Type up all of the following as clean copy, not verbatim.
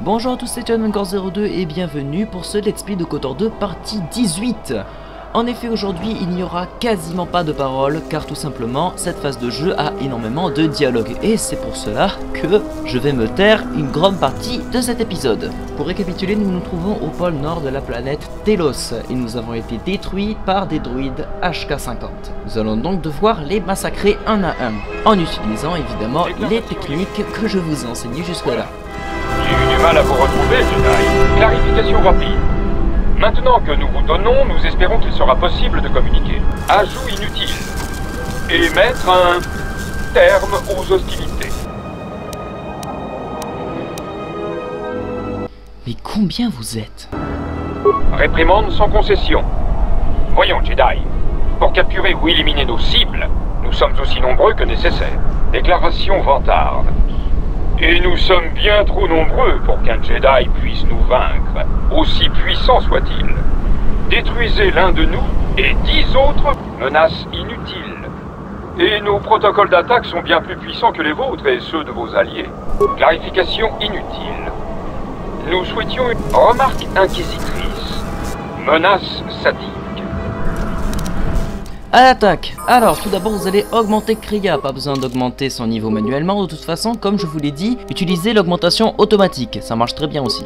Bonjour à tous, c'est JohnMancore02 et bienvenue pour ce Let's Play de KOTOR 2 partie 18. En effet, aujourd'hui, il n'y aura quasiment pas de paroles, car tout simplement, cette phase de jeu a énormément de dialogue. Et c'est pour cela que je vais me taire une grande partie de cet épisode. Pour récapituler, nous nous trouvons au pôle nord de la planète Telos, et nous avons été détruits par des druides HK50. Nous allons donc devoir les massacrer un à un, en utilisant évidemment les techniques que je vous ai enseignées jusque-là. J'ai eu du mal à vous retrouver, Jedi. Clarification rapide. Maintenant que nous vous donnons, nous espérons qu'il sera possible de communiquer. Ajout inutile. Et mettre un terme aux hostilités. Mais combien vous êtes? Réprimande sans concession. Voyons, Jedi. Pour capturer ou éliminer nos cibles, nous sommes aussi nombreux que nécessaire. Déclaration vantarde. Et nous sommes bien trop nombreux pour qu'un Jedi puisse nous vaincre, aussi puissant soit-il. Détruisez l'un de nous et 10 autres menaces inutiles. Et nos protocoles d'attaque sont bien plus puissants que les vôtres et ceux de vos alliés. Clarification inutile. Nous souhaitions une remarque inquisitrice. Menace sadique. À l'attaque! Alors, tout d'abord, vous allez augmenter Kriya, pas besoin d'augmenter son niveau manuellement, de toute façon, comme je vous l'ai dit, utilisez l'augmentation automatique, ça marche très bien aussi.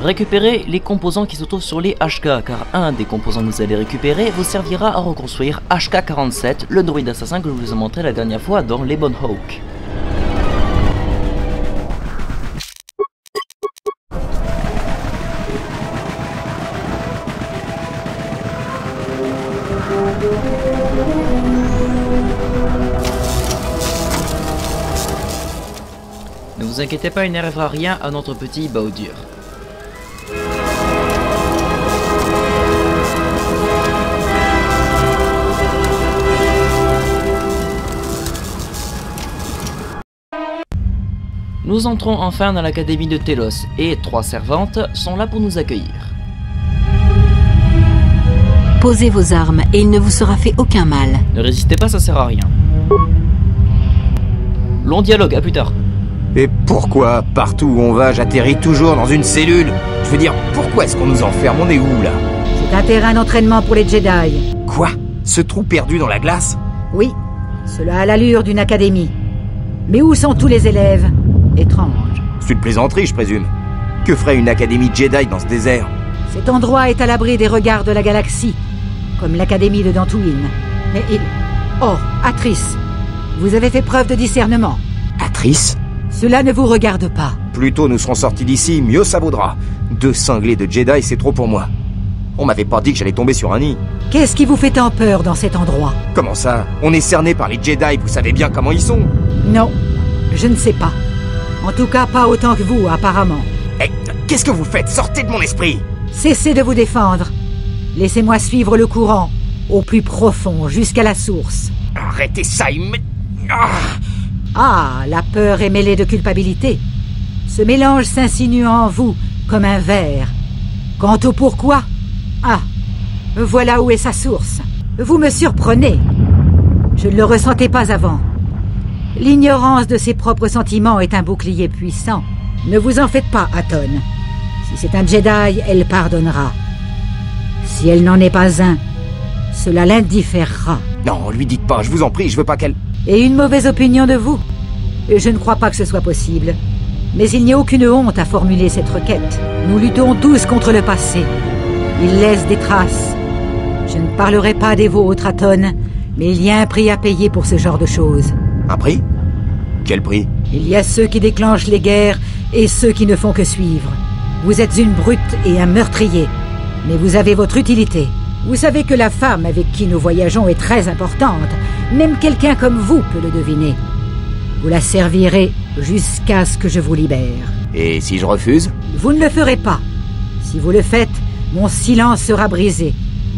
Récupérez les composants qui se trouvent sur les HK, car un des composants que vous allez récupérer vous servira à reconstruire HK47, le droïde assassin que je vous ai montré la dernière fois dans Lebon Hawk. Ne vous inquiétez pas, il n'arrivera rien à notre petit Baudur. Nous entrons enfin dans l'académie de Telos et 3 servantes sont là pour nous accueillir. Posez vos armes et il ne vous sera fait aucun mal. Ne résistez pas, ça sert à rien. Long dialogue, à plus tard. Et pourquoi, partout où on va, j'atterris toujours dans une cellule? Je veux dire, pourquoi est-ce qu'on nous enferme? On est où, là? C'est un terrain d'entraînement pour les Jedi. Quoi? Ce trou perdu dans la glace? Oui, cela a l'allure d'une académie. Mais où sont tous les élèves? Étrange. C'est une plaisanterie, je présume. Que ferait une académie Jedi dans ce désert? Cet endroit est à l'abri des regards de la galaxie, comme l'académie de Dantooine. Mais il... Oh, Atrice, vous avez fait preuve de discernement. Atrice? Cela ne vous regarde pas. Plus tôt nous serons sortis d'ici, mieux ça vaudra. 2 cinglés de Jedi, c'est trop pour moi. On m'avait pas dit que j'allais tomber sur un nid. Qu'est-ce qui vous fait tant peur dans cet endroit? Comment ça? On est cerné par les Jedi, vous savez bien comment ils sont. Non, je ne sais pas. En tout cas, pas autant que vous, apparemment. Eh, qu'est-ce que vous faites? Sortez de mon esprit! Cessez de vous défendre. Laissez-moi suivre le courant, au plus profond, jusqu'à la source. Arrêtez ça, il me... Ah, la peur est mêlée de culpabilité. Ce mélange s'insinue en vous comme un ver. Quant au pourquoi, ah, voilà où est sa source. Vous me surprenez. Je ne le ressentais pas avant. L'ignorance de ses propres sentiments est un bouclier puissant. Ne vous en faites pas, Atton. Si c'est un Jedi, elle pardonnera. Si elle n'en est pas un, cela l'indifférera. Non, lui dites pas, je vous en prie, je veux pas qu'elle... Et une mauvaise opinion de vous? Je ne crois pas que ce soit possible. Mais il n'y a aucune honte à formuler cette requête. Nous luttons tous contre le passé. Il laisse des traces. Je ne parlerai pas des vôtres, Atton, mais il y a un prix à payer pour ce genre de choses. Un prix? Quel prix? Il y a ceux qui déclenchent les guerres et ceux qui ne font que suivre. Vous êtes une brute et un meurtrier, mais vous avez votre utilité. Vous savez que la femme avec qui nous voyageons est très importante. Même quelqu'un comme vous peut le deviner. Vous la servirez jusqu'à ce que je vous libère. Et si je refuse? Vous ne le ferez pas. Si vous le faites, mon silence sera brisé.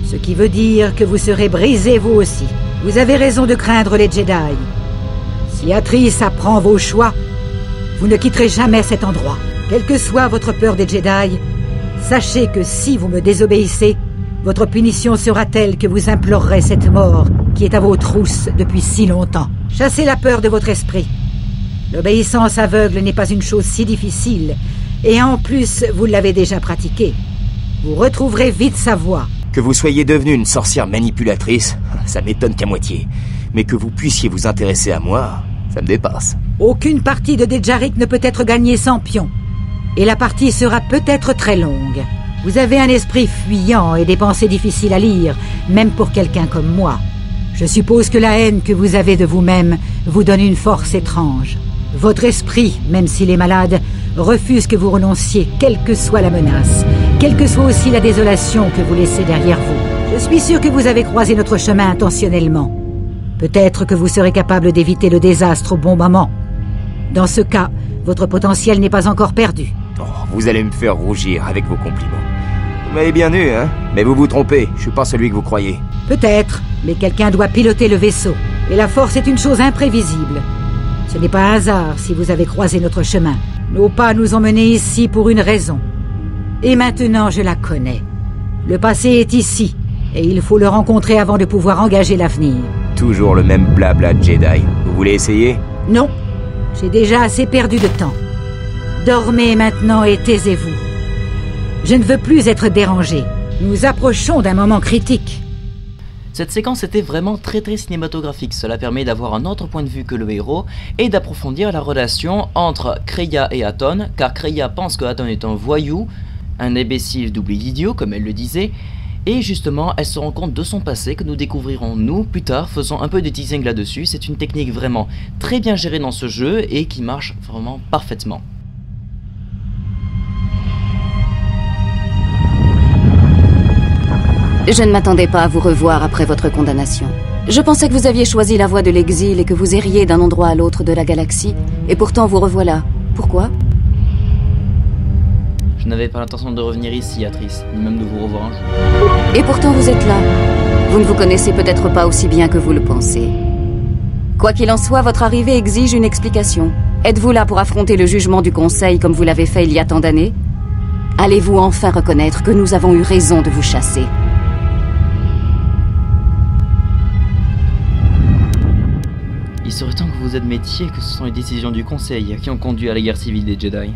Ce qui veut dire que vous serez brisé vous aussi. Vous avez raison de craindre les Jedi. Si Atrice apprend vos choix, vous ne quitterez jamais cet endroit. Quelle que soit votre peur des Jedi, sachez que si vous me désobéissez, votre punition sera telle que vous implorerez cette mort qui est à vos trousses depuis si longtemps. Chassez la peur de votre esprit. L'obéissance aveugle n'est pas une chose si difficile, et en plus, vous l'avez déjà pratiquée. Vous retrouverez vite sa voix. Que vous soyez devenue une sorcière manipulatrice, ça m'étonne qu'à moitié. Mais que vous puissiez vous intéresser à moi, ça me dépasse. Aucune partie de Dejarik ne peut être gagnée sans pion. Et la partie sera peut-être très longue. Vous avez un esprit fuyant et des pensées difficiles à lire, même pour quelqu'un comme moi. Je suppose que la haine que vous avez de vous-même vous donne une force étrange. Votre esprit, même s'il est malade, refuse que vous renonciez, quelle que soit la menace, quelle que soit aussi la désolation que vous laissez derrière vous. Je suis sûr que vous avez croisé notre chemin intentionnellement. Peut-être que vous serez capable d'éviter le désastre au bon moment. Dans ce cas, votre potentiel n'est pas encore perdu. Oh, vous allez me faire rougir avec vos compliments. Vous m'avez bien eu, hein? Mais vous vous trompez, je suis pas celui que vous croyez. Peut-être, mais quelqu'un doit piloter le vaisseau. Et la force est une chose imprévisible. Ce n'est pas un hasard si vous avez croisé notre chemin. Nos pas nous ont menés ici pour une raison. Et maintenant, je la connais. Le passé est ici, et il faut le rencontrer avant de pouvoir engager l'avenir. Toujours le même blabla de Jedi. Vous voulez essayer? Non, j'ai déjà assez perdu de temps. Dormez maintenant et taisez-vous. Je ne veux plus être dérangé. Nous approchons d'un moment critique. Cette séquence était vraiment très cinématographique, cela permet d'avoir un autre point de vue que le héros et d'approfondir la relation entre Kreia et Atton, car Kreia pense que Atton est un voyou, un imbécile doublé d'idiot comme elle le disait, et justement elle se rend compte de son passé que nous découvrirons nous plus tard, faisant un peu de teasing là-dessus. C'est une technique vraiment très bien gérée dans ce jeu et qui marche vraiment parfaitement. Je ne m'attendais pas à vous revoir après votre condamnation. Je pensais que vous aviez choisi la voie de l'exil et que vous erriez d'un endroit à l'autre de la galaxie, et pourtant vous revoilà. Pourquoi? Je n'avais pas l'intention de revenir ici, Atrice, ni même de vous revoir un jour. Et pourtant vous êtes là. Vous ne vous connaissez peut-être pas aussi bien que vous le pensez. Quoi qu'il en soit, votre arrivée exige une explication. Êtes-vous là pour affronter le jugement du Conseil comme vous l'avez fait il y a tant d'années? Allez-vous enfin reconnaître que nous avons eu raison de vous chasser? Il serait temps que vous admettiez que ce sont les décisions du Conseil qui ont conduit à la guerre civile des Jedi.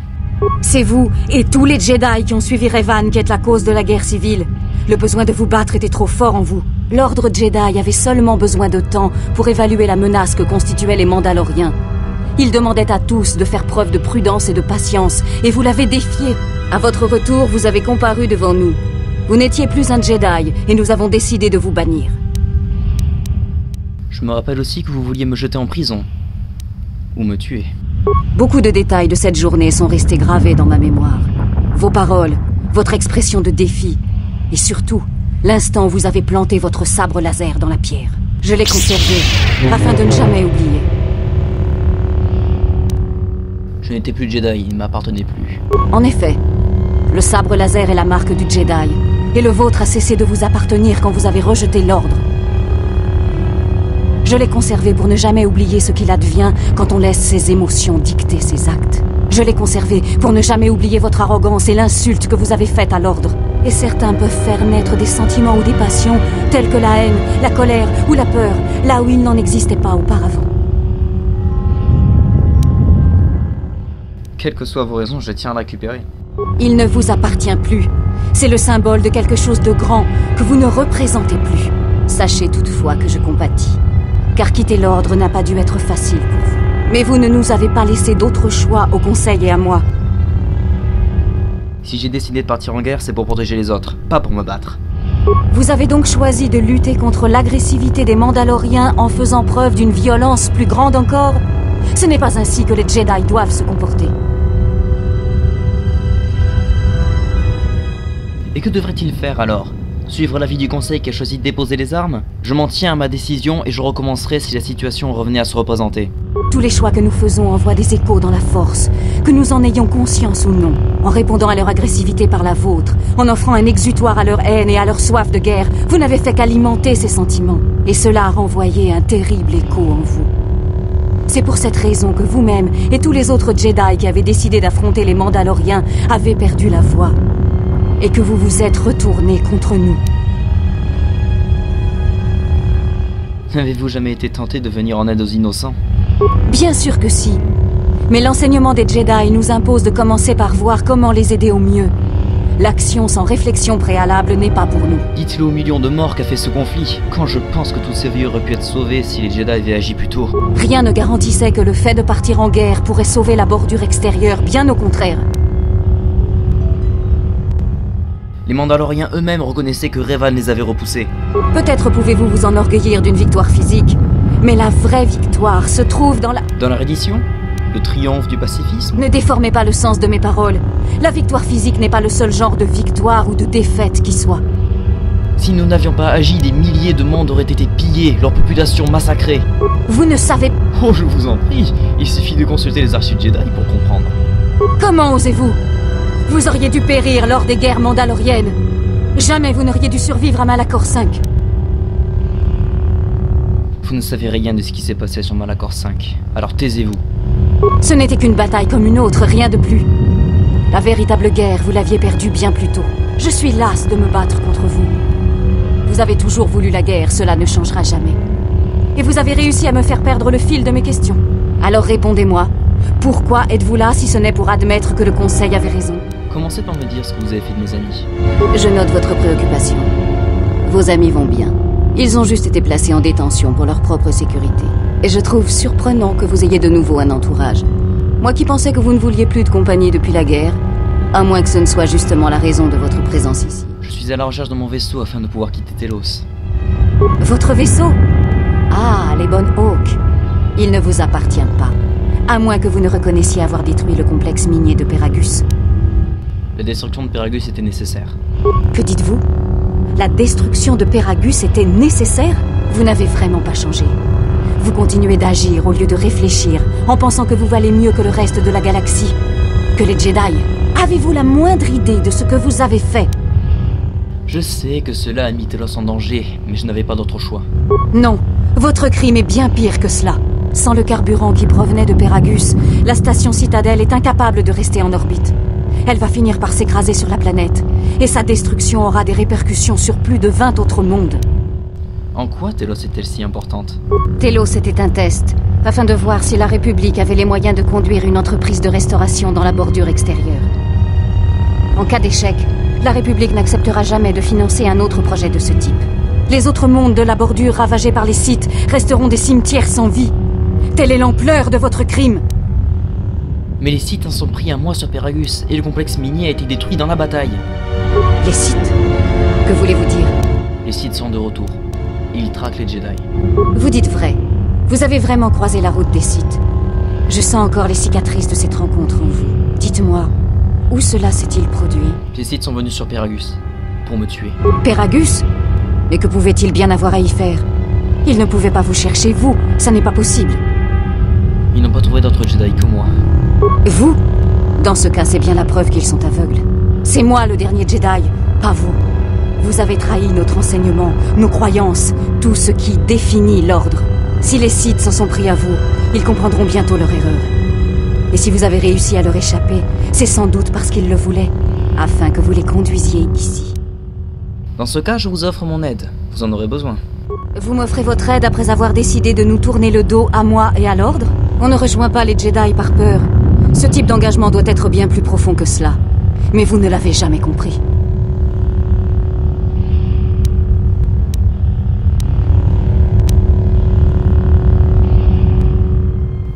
C'est vous et tous les Jedi qui ont suivi Revan qui êtes la cause de la guerre civile. Le besoin de vous battre était trop fort en vous. L'ordre Jedi avait seulement besoin de temps pour évaluer la menace que constituaient les Mandaloriens. Il demandait à tous de faire preuve de prudence et de patience, et vous l'avez défié. À votre retour, vous avez comparu devant nous. Vous n'étiez plus un Jedi, et nous avons décidé de vous bannir. Je me rappelle aussi que vous vouliez me jeter en prison. Ou me tuer. Beaucoup de détails de cette journée sont restés gravés dans ma mémoire. Vos paroles, votre expression de défi, et surtout, l'instant où vous avez planté votre sabre laser dans la pierre. Je l'ai conservé, afin de ne jamais oublier. Je n'étais plus Jedi, il ne m'appartenait plus. En effet, le sabre laser est la marque du Jedi, et le vôtre a cessé de vous appartenir quand vous avez rejeté l'ordre. Je l'ai conservé pour ne jamais oublier ce qu'il advient quand on laisse ses émotions dicter ses actes. Je l'ai conservé pour ne jamais oublier votre arrogance et l'insulte que vous avez faite à l'ordre. Et certains peuvent faire naître des sentiments ou des passions, tels que la haine, la colère ou la peur, là où il n'en existait pas auparavant. Quelles que soient vos raisons, je tiens à le récupérer. Il ne vous appartient plus. C'est le symbole de quelque chose de grand que vous ne représentez plus. Sachez toutefois que je compatis. Car quitter l'ordre n'a pas dû être facile pour vous. Mais vous ne nous avez pas laissé d'autre choix au Conseil et à moi. Si j'ai décidé de partir en guerre, c'est pour protéger les autres, pas pour me battre. Vous avez donc choisi de lutter contre l'agressivité des Mandaloriens en faisant preuve d'une violence plus grande encore? Ce n'est pas ainsi que les Jedi doivent se comporter. Et que devrait-il faire alors? Suivre l'avis du conseil qui a choisi de déposer les armes? Je m'en tiens à ma décision et je recommencerai si la situation revenait à se représenter. Tous les choix que nous faisons envoient des échos dans la force, que nous en ayons conscience ou non. En répondant à leur agressivité par la vôtre, en offrant un exutoire à leur haine et à leur soif de guerre, vous n'avez fait qu'alimenter ces sentiments. Et cela a renvoyé un terrible écho en vous. C'est pour cette raison que vous-même et tous les autres Jedi qui avaient décidé d'affronter les Mandaloriens avez perdu la voie. Et que vous vous êtes retournés contre nous. N'avez-vous jamais été tenté de venir en aide aux innocents? Bien sûr que si. Mais l'enseignement des Jedi nous impose de commencer par voir comment les aider au mieux. L'action sans réflexion préalable n'est pas pour nous. Dites-le aux millions de morts qu'a fait ce conflit, quand je pense que tous ces vieux auraient pu être sauvés si les Jedi avaient agi plus tôt. Rien ne garantissait que le fait de partir en guerre pourrait sauver la bordure extérieure, bien au contraire. Les Mandaloriens eux-mêmes reconnaissaient que Revan les avait repoussés. Peut-être pouvez-vous vous enorgueillir d'une victoire physique, mais la vraie victoire se trouve dans la... Dans la reddition? Le triomphe du pacifisme? Ne déformez pas le sens de mes paroles. La victoire physique n'est pas le seul genre de victoire ou de défaite qui soit. Si nous n'avions pas agi, des milliers de mondes auraient été pillés, leur population massacrée. Vous ne savez... Oh, je vous en prie, il suffit de consulter les archives Jedi pour comprendre. Comment osez-vous? Vous auriez dû périr lors des guerres mandaloriennes. Jamais vous n'auriez dû survivre à Malachor 5. Vous ne savez rien de ce qui s'est passé sur Malachor 5, alors taisez-vous. Ce n'était qu'une bataille comme une autre, rien de plus. La véritable guerre, vous l'aviez perdue bien plus tôt. Je suis lasse de me battre contre vous. Vous avez toujours voulu la guerre, cela ne changera jamais. Et vous avez réussi à me faire perdre le fil de mes questions. Alors répondez-moi, pourquoi êtes-vous là si ce n'est pour admettre que le Conseil avait raison? Commencez par me dire ce que vous avez fait de mes amis. Je note votre préoccupation. Vos amis vont bien. Ils ont juste été placés en détention pour leur propre sécurité. Et je trouve surprenant que vous ayez de nouveau un entourage. Moi qui pensais que vous ne vouliez plus de compagnie depuis la guerre, à moins que ce ne soit justement la raison de votre présence ici. Je suis à la recherche de mon vaisseau afin de pouvoir quitter Telos. Votre vaisseau? Ah, les bonnes Hawks. Il ne vous appartient pas. À moins que vous ne reconnaissiez avoir détruit le complexe minier de Peragus. La destruction de Peragus était nécessaire. Que dites-vous? La destruction de Peragus était nécessaire? Vous n'avez vraiment pas changé. Vous continuez d'agir au lieu de réfléchir, en pensant que vous valez mieux que le reste de la galaxie. Que les Jedi. Avez-vous la moindre idée de ce que vous avez fait? Je sais que cela a mis Telos en danger, mais je n'avais pas d'autre choix. Non, votre crime est bien pire que cela. Sans le carburant qui provenait de Peragus, la station Citadelle est incapable de rester en orbite. Elle va finir par s'écraser sur la planète, et sa destruction aura des répercussions sur plus de 20 autres mondes. En quoi Telos est-elle si importante? Telos était un test, afin de voir si la République avait les moyens de conduire une entreprise de restauration dans la bordure extérieure. En cas d'échec, la République n'acceptera jamais de financer un autre projet de ce type. Les autres mondes de la bordure ravagés par les Sith resteront des cimetières sans vie. Telle est l'ampleur de votre crime. Mais les Sith en sont pris un mois sur Peragus, et le complexe minier a été détruit dans la bataille. Les Sith? Que voulez-vous dire? Les Sith sont de retour. Ils traquent les Jedi. Vous dites vrai. Vous avez vraiment croisé la route des Sith. Je sens encore les cicatrices de cette rencontre en vous. Dites-moi, où cela s'est-il produit? Les Sith sont venus sur Peragus, pour me tuer. Peragus? Mais que pouvait-il bien avoir à y faire? Ils ne pouvaient pas vous chercher, vous. Ça n'est pas possible. Ils n'ont pas trouvé d'autres Jedi que moi. Vous? Dans ce cas, c'est bien la preuve qu'ils sont aveugles. C'est moi le dernier Jedi, pas vous. Vous avez trahi notre enseignement, nos croyances, tout ce qui définit l'ordre. Si les Sith s'en sont pris à vous, ils comprendront bientôt leur erreur. Et si vous avez réussi à leur échapper, c'est sans doute parce qu'ils le voulaient, afin que vous les conduisiez ici. Dans ce cas, je vous offre mon aide. Vous en aurez besoin. Vous m'offrez votre aide après avoir décidé de nous tourner le dos à moi et à l'ordre? On ne rejoint pas les Jedi par peur. Ce type d'engagement doit être bien plus profond que cela. Mais vous ne l'avez jamais compris.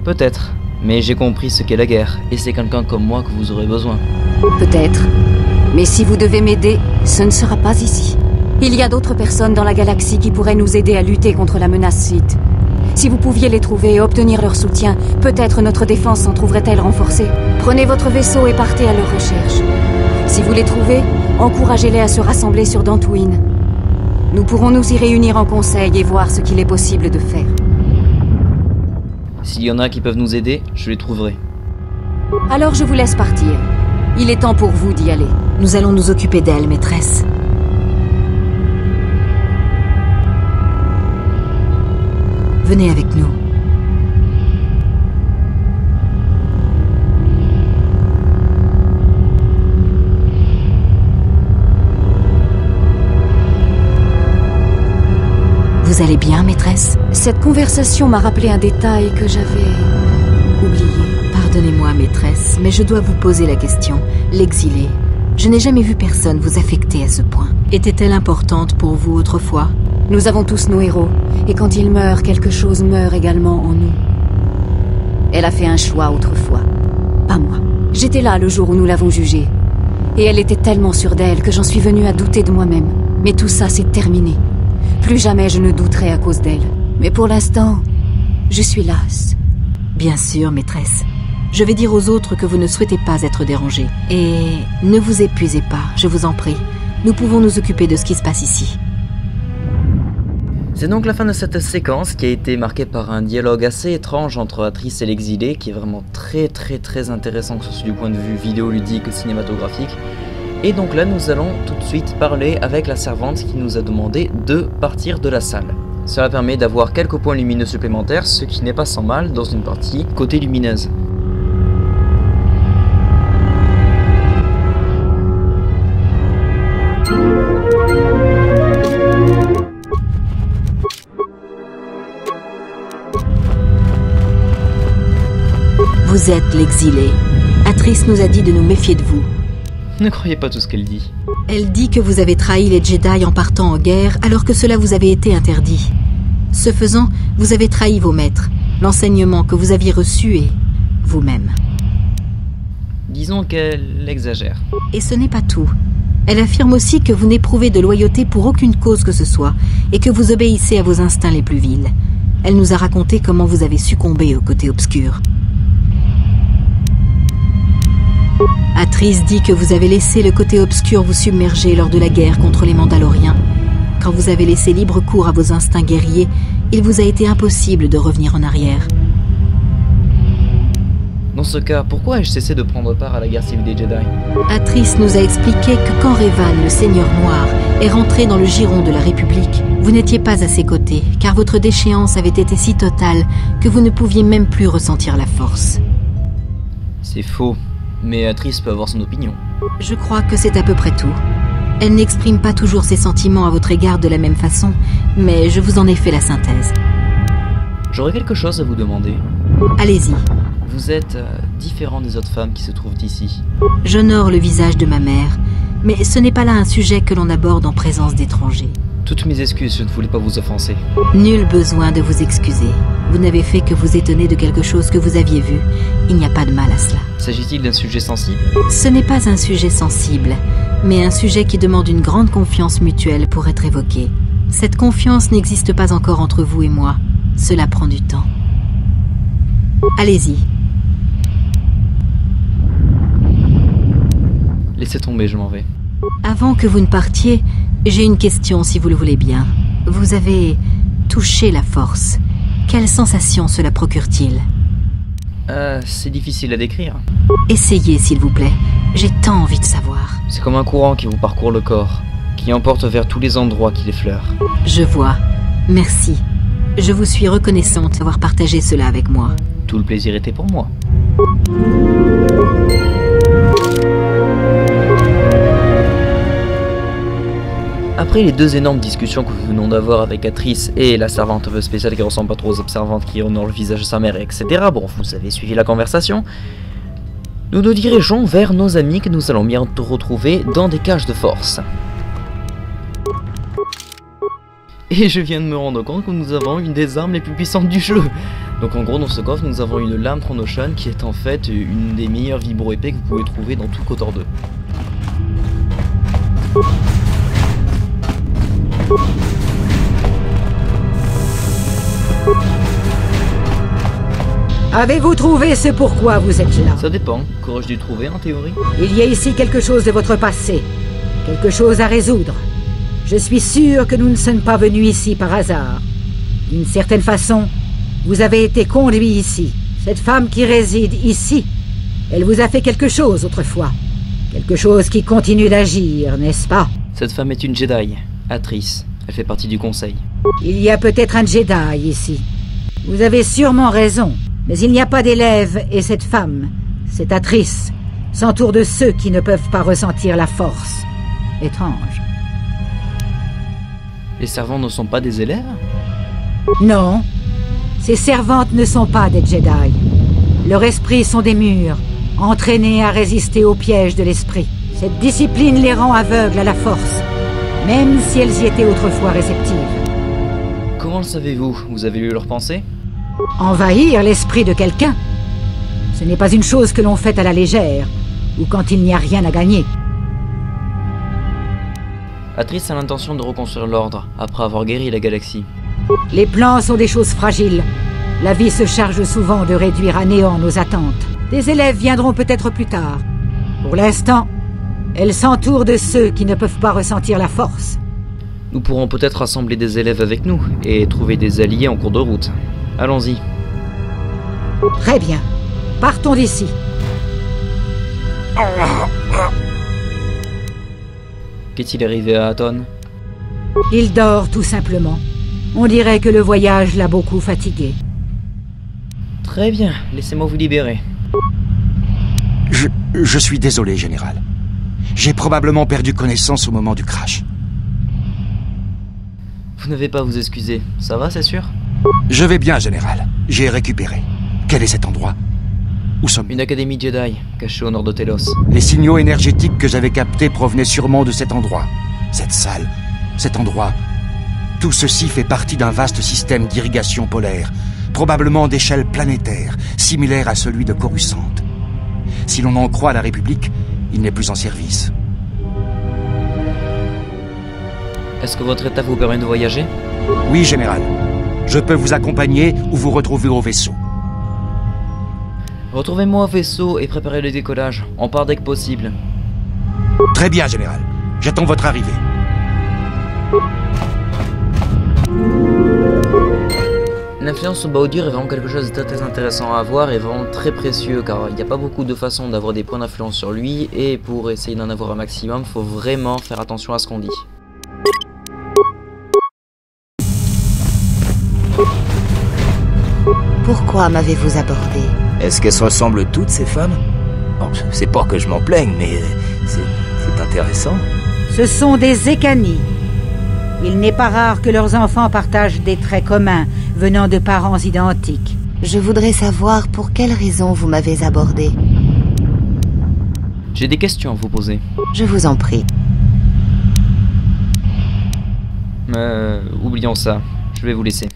Peut-être, mais j'ai compris ce qu'est la guerre, et c'est quelqu'un comme moi que vous aurez besoin. Peut-être. Mais si vous devez m'aider, ce ne sera pas ici. Il y a d'autres personnes dans la galaxie qui pourraient nous aider à lutter contre la menace Sith. Si vous pouviez les trouver et obtenir leur soutien, peut-être notre défense s'en trouverait-elle renforcée. Prenez votre vaisseau et partez à leur recherche. Si vous les trouvez, encouragez-les à se rassembler sur Dantooine. Nous pourrons nous y réunir en conseil et voir ce qu'il est possible de faire. S'il y en a qui peuvent nous aider, je les trouverai. Alors je vous laisse partir. Il est temps pour vous d'y aller. Nous allons nous occuper d'elle, maîtresse. Venez avec nous. Vous allez bien, maîtresse? Cette conversation m'a rappelé un détail que j'avais oublié. Pardonnez-moi, maîtresse, mais je dois vous poser la question. L'exilée, je n'ai jamais vu personne vous affecter à ce point. Était-elle importante pour vous autrefois? Nous avons tous nos héros, et quand ils meurent, quelque chose meurt également en nous. Elle a fait un choix autrefois, pas moi. J'étais là le jour où nous l'avons jugée, et elle était tellement sûre d'elle que j'en suis venue à douter de moi-même. Mais tout ça, c'est terminé. Plus jamais je ne douterai à cause d'elle. Mais pour l'instant, je suis lasse. Bien sûr, maîtresse. Je vais dire aux autres que vous ne souhaitez pas être dérangée. Et ne vous épuisez pas, je vous en prie. Nous pouvons nous occuper de ce qui se passe ici. C'est donc la fin de cette séquence qui a été marquée par un dialogue assez étrange entre Atrice et l'exilé, qui est vraiment très intéressant, que ce soit du point de vue vidéoludique ou cinématographique. Et donc là, nous allons tout de suite parler avec la servante qui nous a demandé de partir de la salle. Cela permet d'avoir quelques points lumineux supplémentaires, ce qui n'est pas sans mal dans une partie côté lumineuse. Vous êtes l'exilé. Atrice nous a dit de nous méfier de vous. Ne croyez pas tout ce qu'elle dit. Elle dit que vous avez trahi les Jedi en partant en guerre alors que cela vous avait été interdit. Ce faisant, vous avez trahi vos maîtres, l'enseignement que vous aviez reçu et vous-même. Disons qu'elle exagère. Et ce n'est pas tout. Elle affirme aussi que vous n'éprouvez de loyauté pour aucune cause que ce soit et que vous obéissez à vos instincts les plus vils. Elle nous a raconté comment vous avez succombé au côté obscur. Atrice dit que vous avez laissé le côté obscur vous submerger lors de la guerre contre les Mandaloriens. Quand vous avez laissé libre cours à vos instincts guerriers, il vous a été impossible de revenir en arrière. Dans ce cas, pourquoi ai-je cessé de prendre part à la guerre civile des Jedi? Atrice nous a expliqué que quand Revan, le Seigneur Noir, est rentré dans le giron de la République, vous n'étiez pas à ses côtés, car votre déchéance avait été si totale que vous ne pouviez même plus ressentir la force. C'est faux. Mais Atrice peut avoir son opinion. Je crois que c'est à peu près tout. Elle n'exprime pas toujours ses sentiments à votre égard de la même façon, mais je vous en ai fait la synthèse. J'aurais quelque chose à vous demander. Allez-y. Vous êtes différent des autres femmes qui se trouvent ici. J'honore le visage de ma mère, mais ce n'est pas là un sujet que l'on aborde en présence d'étrangers. Toutes mes excuses, je ne voulais pas vous offenser. Nul besoin de vous excuser. Vous n'avez fait que vous étonner de quelque chose que vous aviez vu. Il n'y a pas de mal à cela. S'agit-il d'un sujet sensible? Ce n'est pas un sujet sensible, mais un sujet qui demande une grande confiance mutuelle pour être évoqué. Cette confiance n'existe pas encore entre vous et moi. Cela prend du temps. Allez-y. Laissez tomber, je m'en vais. Avant que vous ne partiez, j'ai une question si vous le voulez bien. Vous avez touché la force. Quelle sensation cela procure-t-il? C'est difficile à décrire. Essayez, s'il vous plaît. J'ai tant envie de savoir. C'est comme un courant qui vous parcourt le corps, qui emporte vers tous les endroits qui l'effleurent. Je vois. Merci. Je vous suis reconnaissante d'avoir partagé cela avec moi. Tout le plaisir était pour moi. Après les deux énormes discussions que nous venons d'avoir avec Atrice et la servante un peu spéciale qui ressemble pas trop aux observantes qui honorent le visage de sa mère, etc. Bon, vous avez suivi la conversation. Nous nous dirigeons vers nos amis que nous allons bientôt retrouver dans des cages de force. Et je viens de me rendre compte que nous avons une des armes les plus puissantes du jeu. Donc en gros dans ce coffre nous avons une lame Trond-Ocean qui est en fait une des meilleures vibro-épées que vous pouvez trouver dans tout KOTOR 2. Avez-vous trouvé ce pourquoi vous êtes là? Ça dépend, qu'aurais-je dû trouver en théorie? Il y a ici quelque chose de votre passé. Quelque chose à résoudre. Je suis sûr que nous ne sommes pas venus ici par hasard. D'une certaine façon, vous avez été conduits ici. Cette femme qui réside ici, elle vous a fait quelque chose autrefois. Quelque chose qui continue d'agir, n'est-ce pas? Cette femme est une Jedi, Atrice. Elle fait partie du conseil. Il y a peut-être un Jedi ici. Vous avez sûrement raison, mais il n'y a pas d'élèves et cette femme, cette Atrice, s'entoure de ceux qui ne peuvent pas ressentir la force. Étrange. Les servants ne sont pas des élèves? Non. Ces servantes ne sont pas des Jedi. Leurs esprits sont des murs, entraînés à résister aux pièges de l'esprit. Cette discipline les rend aveugles à la force, même si elles y étaient autrefois réceptives. Comment le savez-vous? Vous avez lu leurs pensées? Envahir l'esprit de quelqu'un, ce n'est pas une chose que l'on fait à la légère, ou quand il n'y a rien à gagner. Atrice a l'intention de reconstruire l'ordre, après avoir guéri la galaxie. Les plans sont des choses fragiles. La vie se charge souvent de réduire à néant nos attentes. Des élèves viendront peut-être plus tard. Pour l'instant, elle s'entoure de ceux qui ne peuvent pas ressentir la force. Nous pourrons peut-être rassembler des élèves avec nous, et trouver des alliés en cours de route. Allons-y. Très bien. Partons d'ici. Qu'est-il arrivé à Aton? Il dort tout simplement. On dirait que le voyage l'a beaucoup fatigué. Très bien, laissez-moi vous libérer. Je suis désolé, Général. J'ai probablement perdu connaissance au moment du crash. Vous n'avez pas à vous excuser, ça va, c'est sûr? Je vais bien, Général. J'ai récupéré. Quel est cet endroit? Où sommes-nous? Une académie Jedi, cachée au nord de Telos. Les signaux énergétiques que j'avais captés provenaient sûrement de cet endroit. Cette salle, cet endroit... Tout ceci fait partie d'un vaste système d'irrigation polaire, probablement d'échelle planétaire, similaire à celui de Coruscant. Si l'on en croit la République, il n'est plus en service. Est-ce que votre état vous permet de voyager? Oui, Général. Je peux vous accompagner ou vous retrouver au vaisseau. Retrouvez-moi au vaisseau et préparez le décollage. On part dès que possible. Très bien, Général. J'attends votre arrivée. L'influence au Baudur est vraiment quelque chose de très intéressant à avoir et vraiment très précieux car il n'y a pas beaucoup de façons d'avoir des points d'influence sur lui et pour essayer d'en avoir un maximum, faut vraiment faire attention à ce qu'on dit. Pourquoi m'avez-vous abordé? Est-ce qu'elles se ressemblent toutes, ces femmes? Bon, c'est pas que je m'en plaigne, mais c'est intéressant. Ce sont des Ekani. Il n'est pas rare que leurs enfants partagent des traits communs venant de parents identiques. Je voudrais savoir pour quelle raison vous m'avez abordé. J'ai des questions à vous poser. Je vous en prie. Oublions ça. Je vais vous laisser.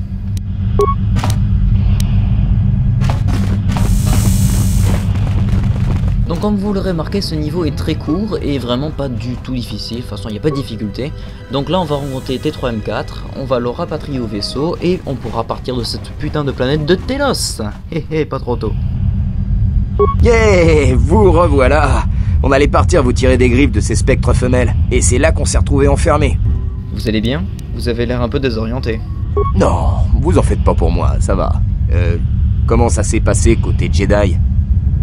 Donc comme vous l'aurez remarqué, ce niveau est très court et vraiment pas du tout difficile, de toute façon il n'y a pas de difficulté. Donc là on va rencontrer T3M4, on va le rapatrier au vaisseau et on pourra partir de cette putain de planète de Telos. Hé pas trop tôt. Yeah, vous revoilà. On allait partir vous tirer des griffes de ces spectres femelles, et c'est là qu'on s'est retrouvés enfermés. Vous allez bien? Vous avez l'air un peu désorienté. Non, vous en faites pas pour moi, ça va. Comment ça s'est passé côté Jedi?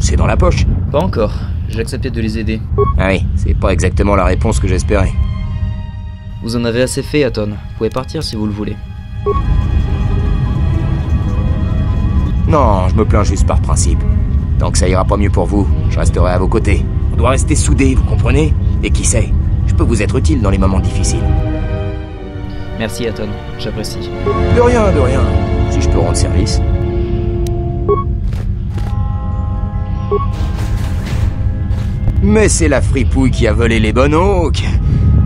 C'est dans la poche? Pas encore, j'ai accepté de les aider. Ah oui, c'est pas exactement la réponse que j'espérais. Vous en avez assez fait, Aton. Vous pouvez partir si vous le voulez. Non, je me plains juste par principe. Tant que ça ira pas mieux pour vous, je resterai à vos côtés. On doit rester soudés, vous comprenez? Et qui sait, je peux vous être utile dans les moments difficiles. Merci, Aton, j'apprécie. De rien, si je peux rendre service. Mais c'est la fripouille qui a volé les bonhommes.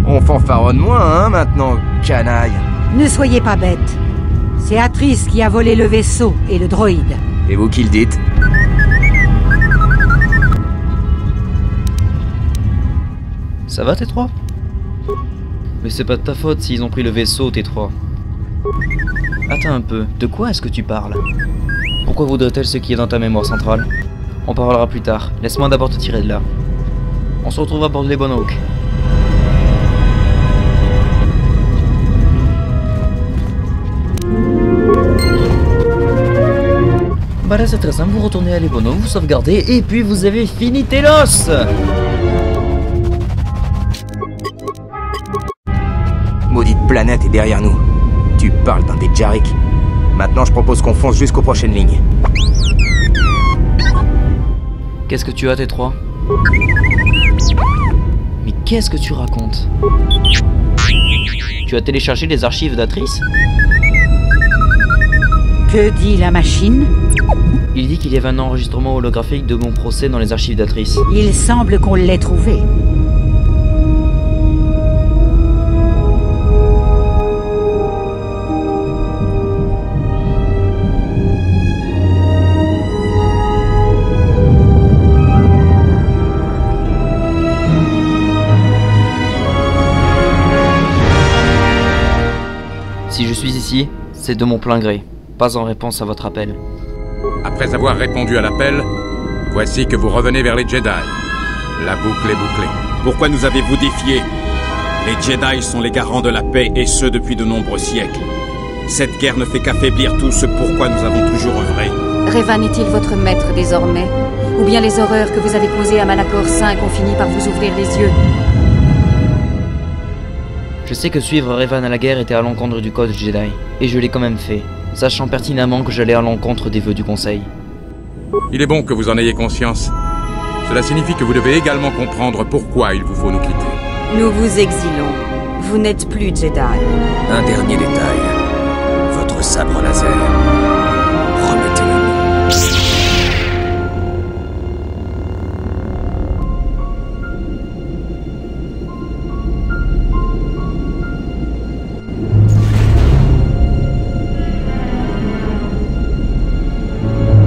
On fanfaronne moins, hein, maintenant, canaille. Ne soyez pas bête. C'est Atrice qui a volé le vaisseau et le droïde. Et vous qui le dites? Ça va, T3? Mais c'est pas de ta faute s'ils ont pris le vaisseau, T3. Attends un peu, de quoi est-ce que tu parles? Pourquoi voudrait-elle ce qui est dans ta mémoire centrale? On parlera plus tard, laisse-moi d'abord te tirer de là. On se retrouve à bord de l'Ebon Hawk. Bah là c'est très simple, vous retournez à l'Ebono, vous sauvegardez et puis vous avez fini Telos. Maudite planète est derrière nous. Tu parles d'un Dejarik. Maintenant je propose qu'on fonce jusqu'aux prochaines lignes. Qu'est-ce que tu as T3? Mais qu'est-ce que tu racontes? Tu as téléchargé les archives d'Atrice? Que dit la machine? Il dit qu'il y avait un enregistrement holographique de mon procès dans les archives d'Atrice. Il semble qu'on l'ait trouvé. Si je suis ici, c'est de mon plein gré, pas en réponse à votre appel. Après avoir répondu à l'appel, voici que vous revenez vers les Jedi. La boucle est bouclée. Pourquoi nous avez-vous défiés? Les Jedi sont les garants de la paix, et ce depuis de nombreux siècles. Cette guerre ne fait qu'affaiblir tout ce pourquoi nous avons toujours œuvré. Revan est-il votre maître désormais? Ou bien les horreurs que vous avez causées à Malachor 5 ont fini par vous ouvrir les yeux? Je sais que suivre Revan à la guerre était à l'encontre du code Jedi, et je l'ai quand même fait, sachant pertinemment que j'allais à l'encontre des vœux du Conseil. Il est bon que vous en ayez conscience. Cela signifie que vous devez également comprendre pourquoi il vous faut nous quitter. Nous vous exilons. Vous n'êtes plus Jedi. Un dernier détail. Votre sabre laser. Remettez-le-nous.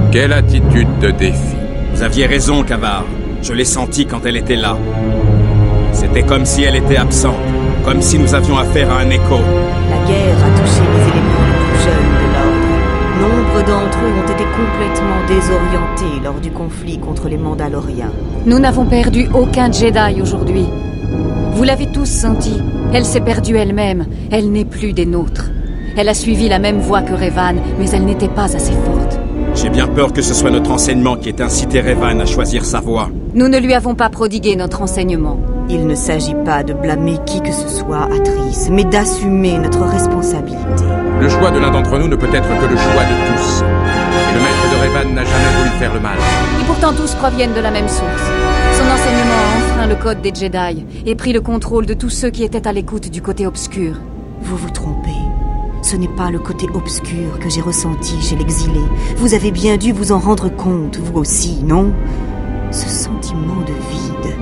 Quelle attitude de défi. Vous aviez raison, Kavar. Je l'ai senti quand elle était là. C'était comme si elle était absente. Comme si nous avions affaire à un écho. La guerre a touché les éléments les plus jeunes de l'Ordre. Nombre d'entre eux ont été complètement désorientés lors du conflit contre les Mandaloriens. Nous n'avons perdu aucun Jedi aujourd'hui. Vous l'avez tous senti. Elle s'est perdue elle-même. Elle n'est plus des nôtres. Elle a suivi la même voie que Revan, mais elle n'était pas assez forte. J'ai bien peur que ce soit notre enseignement qui ait incité Revan à choisir sa voie. Nous ne lui avons pas prodigué notre enseignement. Il ne s'agit pas de blâmer qui que ce soit, Atrice, mais d'assumer notre responsabilité. Le choix de l'un d'entre nous ne peut être que le choix de tous. Et le maître de Revan n'a jamais voulu faire le mal. Et pourtant tous proviennent de la même source. Son enseignement a enfreint le code des Jedi et pris le contrôle de tous ceux qui étaient à l'écoute du côté obscur. Vous vous trompez. Ce n'est pas le côté obscur que j'ai ressenti chez l'exilé. Vous avez bien dû vous en rendre compte, vous aussi, non? Ce sentiment de vide,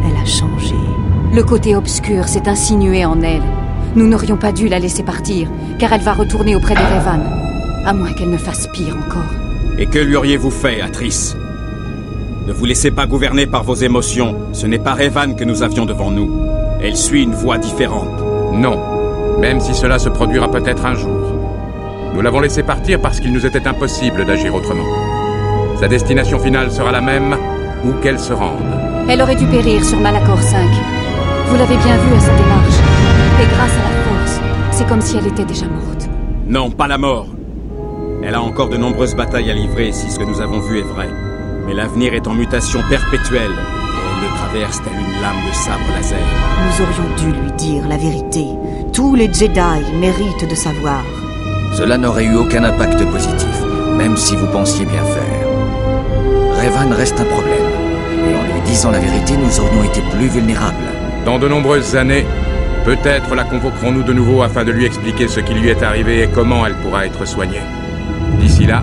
elle a changé. Le côté obscur s'est insinué en elle. Nous n'aurions pas dû la laisser partir, car elle va retourner auprès de Revan. À moins qu'elle ne fasse pire encore. Et que lui auriez-vous fait, Atrice? Ne vous laissez pas gouverner par vos émotions. Ce n'est pas Revan que nous avions devant nous. Elle suit une voie différente. Non. Même si cela se produira peut-être un jour. Nous l'avons laissé partir parce qu'il nous était impossible d'agir autrement. Sa destination finale sera la même, où qu'elle se rende. Elle aurait dû périr sur Malachor 5. Vous l'avez bien vu à sa démarche. Et grâce à la force, c'est comme si elle était déjà morte. Non, pas la mort. Elle a encore de nombreuses batailles à livrer si ce que nous avons vu est vrai. Mais l'avenir est en mutation perpétuelle. Et elle le traverse telle une lame de sabre laser. Nous aurions dû lui dire la vérité. Tous les Jedi méritent de savoir. Cela n'aurait eu aucun impact positif, même si vous pensiez bien faire. Revan reste un problème, et en lui disant la vérité, nous aurions été plus vulnérables. Dans de nombreuses années, peut-être la convoquerons-nous de nouveau afin de lui expliquer ce qui lui est arrivé et comment elle pourra être soignée. D'ici là,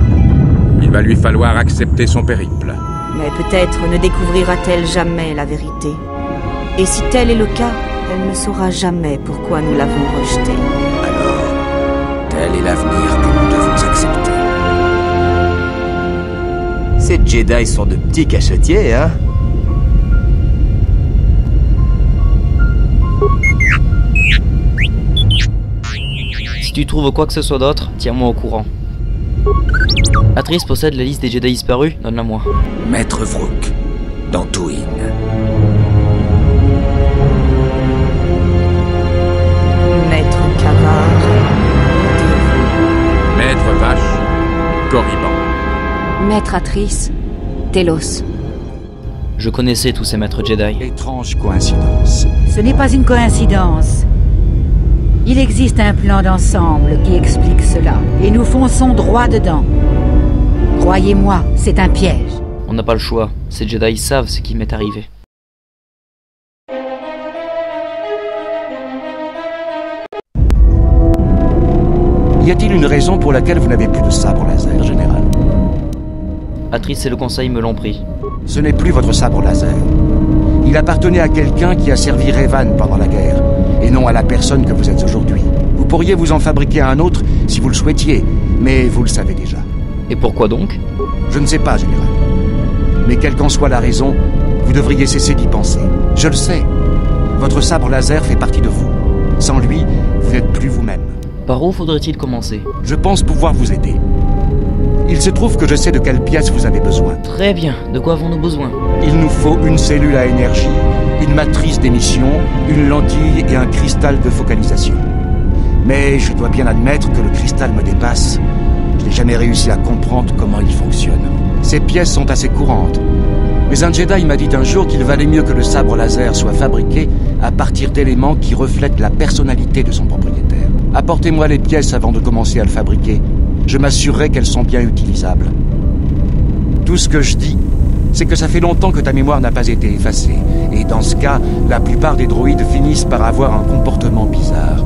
il va lui falloir accepter son périple. Mais peut-être ne découvrira-t-elle jamais la vérité. Et si tel est le cas, elle ne saura jamais pourquoi nous l'avons rejetée. Alors, tel est l'avenir que nous devons accepter. Ces Jedi sont de petits cachetiers, hein? Si tu trouves quoi que ce soit d'autre, tiens-moi au courant. Atrice possède la liste des Jedi disparus, donne-la-moi. Maître Vrook, d'Antuin. Maître Kavar. Maître Vache, Korriban. Maître Atrice, Telos. Je connaissais tous ces maîtres Jedi. Étrange coïncidence. Ce n'est pas une coïncidence. Il existe un plan d'ensemble qui explique cela, et nous fonçons droit dedans. Croyez-moi, c'est un piège. On n'a pas le choix. Ces Jedi savent ce qui m'est arrivé. Y a-t-il une raison pour laquelle vous n'avez plus de sabre laser, général? Atrice et le conseil me l'ont pris. Ce n'est plus votre sabre laser. Il appartenait à quelqu'un qui a servi Revan pendant la guerre, et non à la personne que vous êtes aujourd'hui. Vous pourriez vous en fabriquer un autre si vous le souhaitiez, mais vous le savez déjà. Et pourquoi donc? Je ne sais pas, général. Mais quelle qu'en soit la raison, vous devriez cesser d'y penser. Je le sais. Votre sabre laser fait partie de vous. Sans lui, vous n'êtes plus vous-même. Par où faudrait-il commencer? Je pense pouvoir vous aider. Il se trouve que je sais de quelle pièce vous avez besoin. Très bien. De quoi avons-nous besoin? Il nous faut une cellule à énergie, une matrice d'émission, une lentille et un cristal de focalisation. Mais je dois bien admettre que le cristal me dépasse. Je n'ai jamais réussi à comprendre comment il fonctionne. Ces pièces sont assez courantes. Mais un Jedi m'a dit un jour qu'il valait mieux que le sabre laser soit fabriqué à partir d'éléments qui reflètent la personnalité de son propriétaire. Apportez-moi les pièces avant de commencer à le fabriquer. Je m'assurerai qu'elles sont bien utilisables. Tout ce que je dis, c'est que ça fait longtemps que ta mémoire n'a pas été effacée. Et dans ce cas, la plupart des droïdes finissent par avoir un comportement bizarre.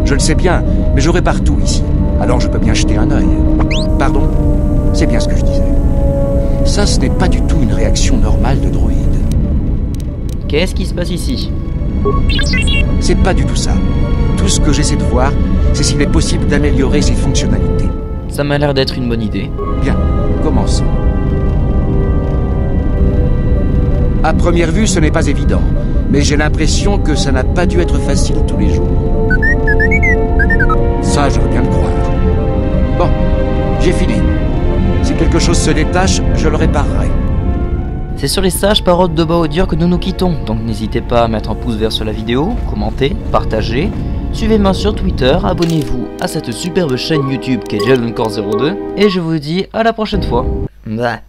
Je le sais bien, mais je répare tout ici. Alors je peux bien jeter un œil. Pardon? C'est bien ce que je disais. Ça, ce n'est pas du tout une réaction normale de droïde. Qu'est-ce qui se passe ici? C'est pas du tout ça. Tout ce que j'essaie de voir, c'est s'il est possible d'améliorer ses fonctionnalités. Ça m'a l'air d'être une bonne idée. Bien, commençons. À première vue, ce n'est pas évident, mais j'ai l'impression que ça n'a pas dû être facile tous les jours. Ça, je veux bien le croire. Bon, j'ai fini. Si quelque chose se détache, je le réparerai. C'est sur les sages paroles de Baodur que nous nous quittons, donc n'hésitez pas à mettre un pouce vert sur la vidéo, commenter, partager, suivez-moi sur Twitter, abonnez-vous à cette superbe chaîne YouTube qui est Jedi Encore 02, et je vous dis à la prochaine fois. Bye.